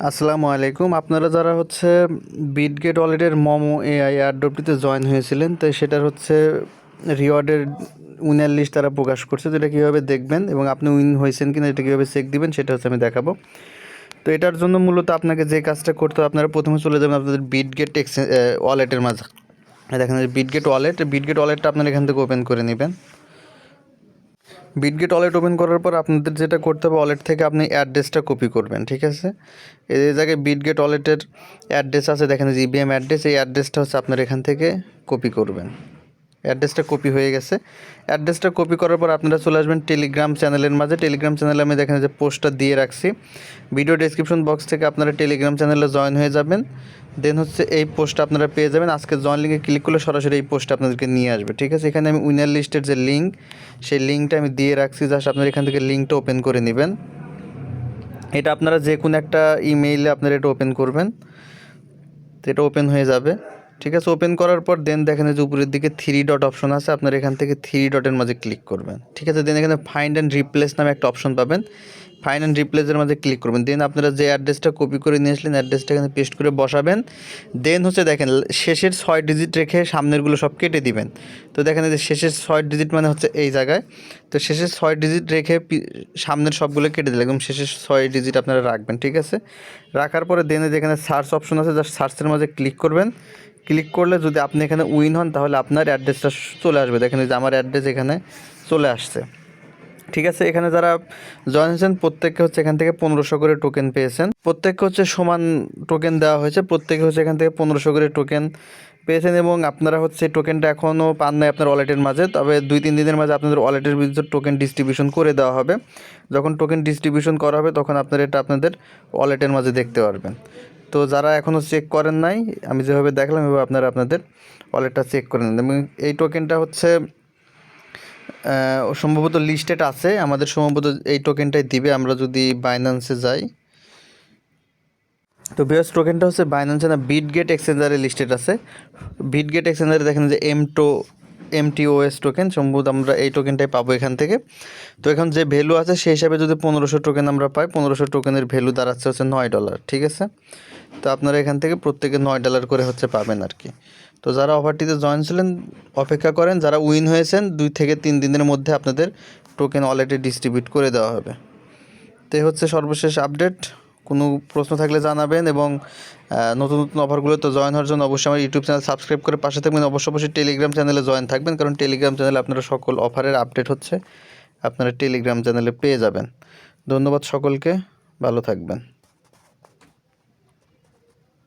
আসসালামু আলাইকুম। আপনারা যারা হচ্ছে বিটগেট ওয়ালেটের মোমো এআই এয়ারড্রপটিতে জয়েন হয়েছিলেন, তো সেটার হচ্ছে রিওয়ার্ডের উইনার লিস্ট তারা প্রকাশ করছে। তো এটা কীভাবে দেখবেন এবং আপনি উইন হয়েছেন কিনা এটা কীভাবে চেক দিবেন সেটা হচ্ছে আমি দেখাবো। তো এটার জন্য মূলত আপনাকে যে কাজটা করতে হবে, আপনারা প্রথমে চলে যাবেন আপনাদের বিটগেট ওয়ালেটের মাঝে। দেখেন বিটগেট ওয়ালেটটা আপনারা এখান থেকে ওপেন করে নেবেন। বিটগেট ওয়ালেট ওপেন করার পর আপনাদের যেটা করতে হবে, ওয়ালেট থেকে আপনি অ্যাড্রেসটা কপি করবেন, ঠিক আছে। এই জায়গায় বিটগেট ওয়ালেটের অ্যাড্রেস আছে, দেখেন জিবিএম অ্যাড্রেস, এই অ্যাড্রেসটা হচ্ছে আপনার এখান থেকে কপি করবেন। অ্যাড্রেসটা কপি হয়ে গেছে। অ্যাড্রেসটা কপি করার পর আপনারা চলে আসবেন টেলিগ্রাম চ্যানেলের মাঝে। টেলিগ্রাম চ্যানেলে আমি দেখেন যে পোস্টটা দিয়ে রাখছি, ভিডিও ডেসক্রিপশন বক্স থেকে আপনারা টেলিগ্রাম চ্যানেলে জয়েন হয়ে যাবেন। দেন হচ্ছে এই পোস্টটা আপনারা পেয়ে যাবেন। আজকে জয়েন লিঙ্কে ক্লিক করলে সরাসরি এই পোস্টটা আপনাদেরকে নিয়ে আসবে, ঠিক আছে। এখানে আমি উইনার লিস্টের যে লিঙ্ক, সেই লিঙ্কটা আমি দিয়ে রাখছি, জাস্ট আপনারা এখান থেকে লিঙ্কটা ওপেন করে নেবেন। এটা আপনারা যে কোনো একটা ইমেইলে আপনারা এটা ওপেন করবেন, তো এটা ওপেন হয়ে যাবে, ঠিক আছে। ওপেন করার পর দেন দেখেন যে উপরের দিকে 3 ডট অপশন আছে, আপনারা এখান থেকে 3 ডটের মাঝে ক্লিক করবেন, ঠিক আছে। দেন এখানে ফাইন্ড অ্যান্ড রিপ্লেস নামে একটা অপশন পাবেন, ফাইন্ড অ্যান্ড রিপ্লেসের মাঝে ক্লিক করবেন। দেন আপনারা যে অ্যাড্রেসটা কপি করে নিয়ে আসলেন অ্যাড্রেসটা এখানে পেস্ট করে বসাবেন। দেন হচ্ছে দেখেন শেষের 6 ডিজিট রেখে সামনেরগুলো সব কেটে দিবেন। তো দেখেন যে শেষের 6 ডিজিট মানে হচ্ছে এই জায়গায়, তো শেষের 6 ডিজিট রেখে সামনের সবগুলো কেটে দিলে একদম শেষের 6 ডিজিট আপনারা রাখবেন, ঠিক আছে। রাখার পরে দেন যেখানে সার্চ অপশন আছে, জাস্ট সার্চের মাঝে ক্লিক করবেন। ক্লিক করলে যদি আপনি এখানে উইন হন তাহলে আপনার অ্যাড্রেসটা চলে আসবে। দেখেন যে আমার অ্যাড্রেস এখানে চলে আসছে, ঠিক আছে। এখানে যারা জয়েন হয়েছেন প্রত্যেককে হচ্ছে এখান থেকে 1500 করে টোকেন পেয়েছেন। প্রত্যেককে হচ্ছে সমান টোকেন দেওয়া হয়েছে, প্রত্যেকে হচ্ছে এখান থেকে 1500 করে টোকেন পেয়েছেন। এবং আপনারা হচ্ছে টোকেনটা এখনও পান নাই আপনার ওয়ালেটের মাঝে, তবে 2-3 দিনের মাঝে আপনাদের ওয়ালেটের ভিতরে টোকেন ডিস্ট্রিবিউশন করে দেওয়া হবে। যখন টোকেন ডিস্ট্রিবিউশন করা হবে তখন আপনারা এটা আপনাদের ওয়ালেটের মাঝে দেখতে পারবেন। তো যারা এখনও চেক করেন নাই, আমি যেভাবে দেখলাম এভাবে আপনারা আপনাদের ওয়ালেটটা চেক করে নেন। এবং এই টোকেনটা হচ্ছে সম্ভবত লিস্টেড আছে, আমাদের সম্ভবত এই টোকেনটাই দিবে আমরা যদি বাইন্যান্সে যাই। তো বিএস টোকেনটা হচ্ছে বাইন্যান্সে না, বিটগেট এক্সচেঞ্জারে লিস্টেড আছে। বিটগেট এক্সচেঞ্জারে দেখেন যে এমটিওএস টোকেন, সম্ভবত আমরা এই টোকেনটাই পাবো এখান থেকে। তো এখন যে ভ্যালু আছে সেই হিসাবে যদি 1500 টোকেন আমরা পাই, 1500 টোকেনের ভ্যালু দাঁড়াচ্ছে হচ্ছে $9, ঠিক আছে। তো আপনারা এখান থেকে প্রত্যেকে $9 করে হচ্ছে পাবেন আর কি। তো যারা অফারটিতে জয়েন ছিলেন অপেক্ষা করেন, যারা উইন হয়েছেন 2 থেকে 3 দিনের মধ্যে আপনাদের টোকেন ওয়ালেটে ডিস্ট্রিবিউট করে দেওয়া হবে। তো এই হচ্ছে সর্বশেষ আপডেট। কোনো প্রশ্ন থাকলে জানাবেন এবং নতুন নতুন অফারগুলো তো জয়েন হওয়ার জন্য অবশ্যই আমার ইউটিউব চ্যানেল সাবস্ক্রাইব করে পাশে থাকবেন। অবশ্যই টেলিগ্রাম চ্যানেলে জয়েন থাকবেন, কারণ টেলিগ্রাম চ্যানেলে আপনারা সকল অফারের আপডেট হচ্ছে আপনারা টেলিগ্রাম চ্যানেলে পেয়ে যাবেন। ধন্যবাদ সকলকে, ভালো থাকবেন।